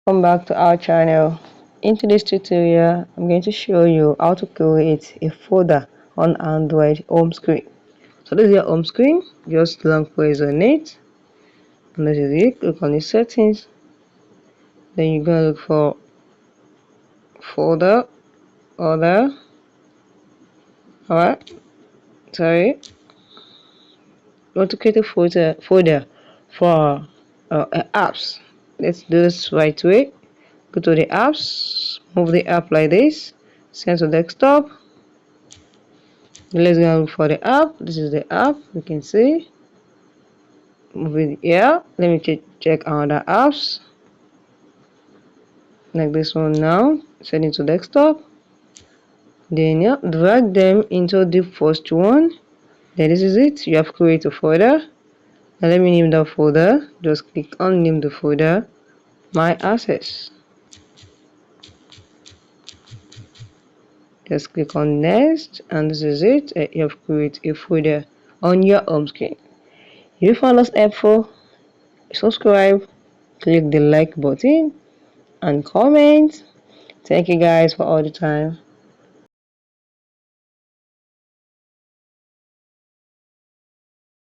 Welcome back to our channel. In today's tutorial, I'm going to show you how to create a folder on Android home screen. So this is your home screen. Just long press on it, and this is it. Click on the settings. Then you're gonna look for folder, other. Alright, sorry. You want to create a folder for apps. Let's do this right way. Go to the apps, move the app like this, send to desktop. Let's go for the app. This is the app. You can see. Move it here. Let me check other apps like this one now. Send it to desktop. Then yeah, drag them into the first one. Then this is it. You have created a folder. Now let me name the folder. Just click on name the folder. My access. Just click on next, and this is it. You have created a folder on your home screen. If you found us helpful, subscribe, click the like button, and comment. Thank you guys for all the time.